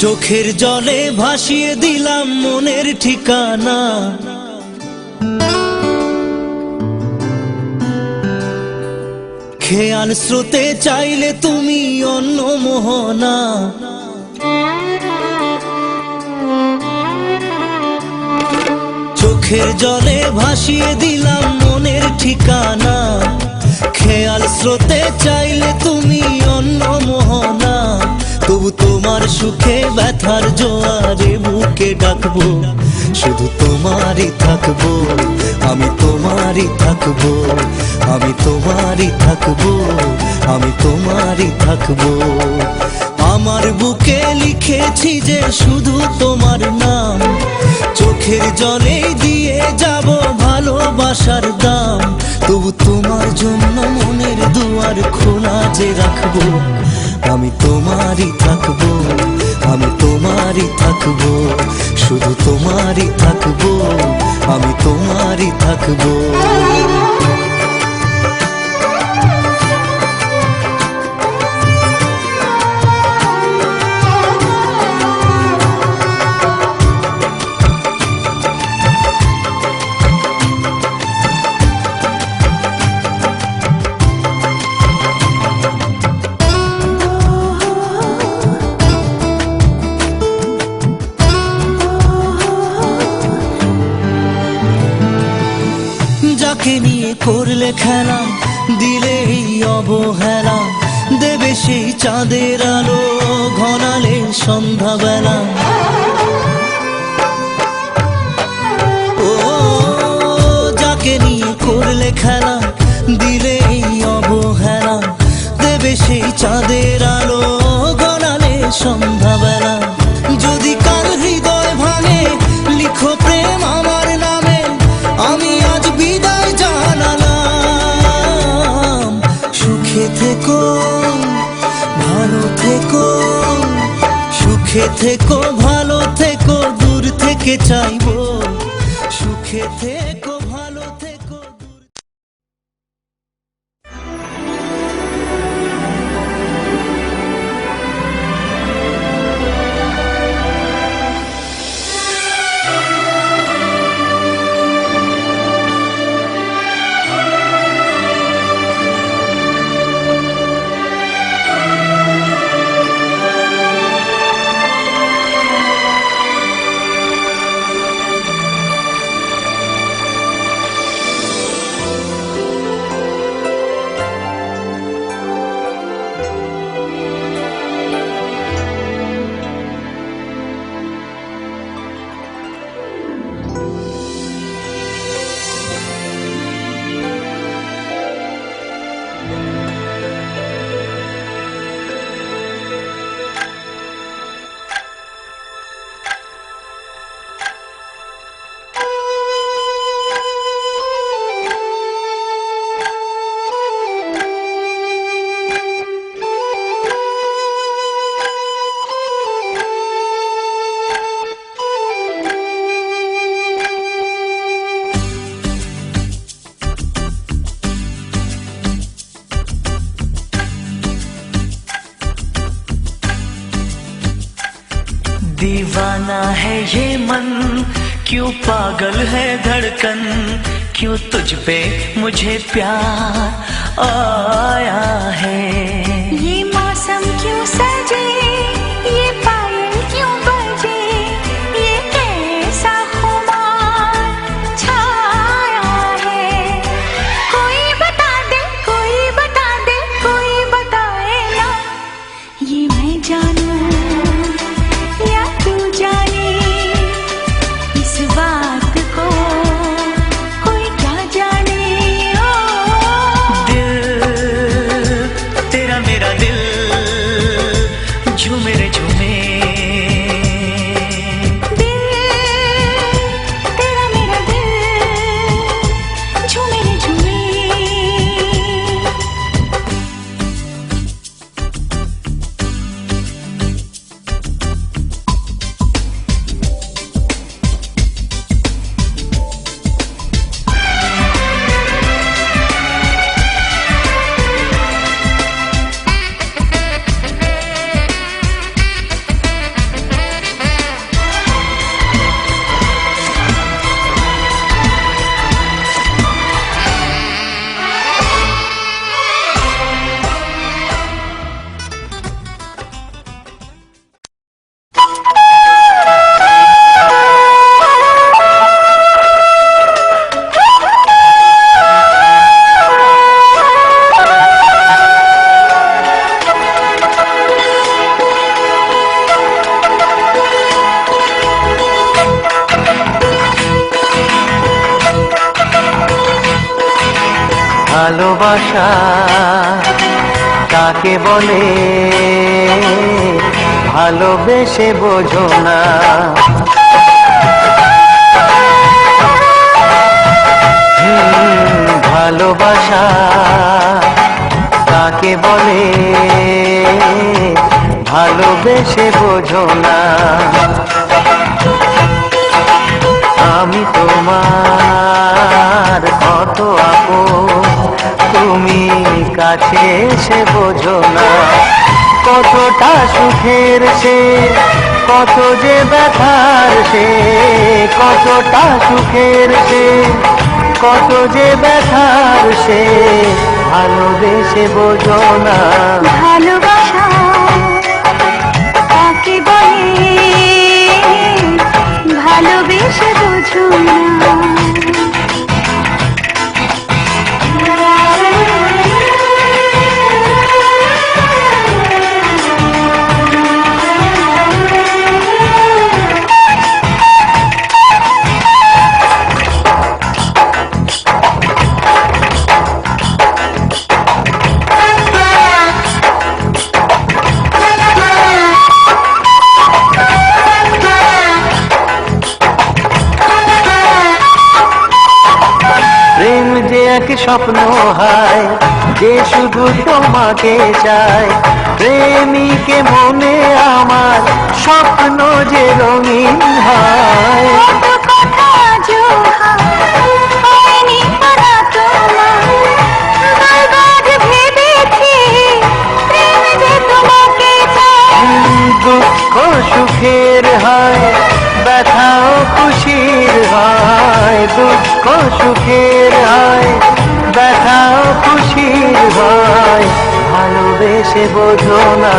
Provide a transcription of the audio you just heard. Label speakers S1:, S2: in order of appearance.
S1: চোখের জলে ভাসিয়ে দিলাম মনের ঠিকানা। খেয়াল স্রোতে চাইলে তুমি অন্য মোহনা। চোখের জলে ভাসিয়ে দিলাম মনের ঠিকানা। খেয়াল স্রোতে চাইলে তুমি অন্য মোহনা। তবু তোমার সুখে ব্যথার জোয়ারে বুকে ডাকবো, শুধু তোমারই থাকবো, আমি তোমারই থাকবো, আমি তোমারই থাকবো, আমি তোমারই থাকবো। আমার বুকে লিখেছি যে শুধু তোমার নাম, চোখের জলে দিয়ে যাব ভালোবাসার দাম। তবু তোমার জন্য মনের দুয়ার খোলা যে রাখবো, আমি তোমারই থাকবো, আমি তোমারই থাকবো, শুধু তোমারই থাকবো, আমি তোমারই থাকবো। যাকে নিয়ে করলে খেলা, দিলে এই অবহেলা, দেবে সেই চাঁদের আলো ঘনালে সন্ধ্যাবেলা। ও যাকে নিয়ে করলে খেলা, দিলে এই অবহেলা, দেবে সেই চাঁদের আলো ঘনালে সন্ধ্যাবেলা। যদি কাল হৃদয় ভাঙে লিখো প্রেম আমার নামে, আমি আজ বিদায় জানালাম। সুখে থেকো, ভালো থেকো, সুখে থেকো, ভালো থেকো, দূর থেকে চাইবো। সুখে থেকো, ভালো থেকো, দূর।
S2: दीवाना है ये मन, क्यों पागल है धड़कन, क्यों तुझ पे मुझे प्यार आया है।
S3: ये मौसम क्यों सजे, ये पायल क्यों बजे, ये कैसा खुमार छाया है। कोई बता दे, कोई बता दे, कोई बताए ना, ये मैं जानूं या तू जाने, इस बात को कोई क्या जाने। ओ
S2: दिल तेरा ভালোবাসা কাকে বলে ভালোবেসে বোঝো না। ভালোবাসা কাকে বলে ভালোবেসে বোঝো না। আমি তোমার কত আপন তুমি কাছে এসে বোঝো না। কতটা সুখের সে কত যে ব্যথার সে, কতটা সুখের সে কত যে ব্যথার সে ভালোবেসে বোঝো না।
S3: ভালোবাসা কাকে বলে ভালোবেসে বোঝো না।
S2: প্রেম যে এক স্বপ্ন হয় যে শুধু তোমাকে চায়। প্রেমিকে মনে আমার স্বপ্ন যে রঙিন হয়।
S3: কত কথা হয়নি বলা তোমার, বারবার ভেবেছি প্রেম যে তোমাকে চায়।
S2: দুঃখ সুখের হয় ব্যথাও খুশির হয়। দুঃখ সুখের হয় ব্যথাও খুশির হয় ভালোবেসে বোঝো না।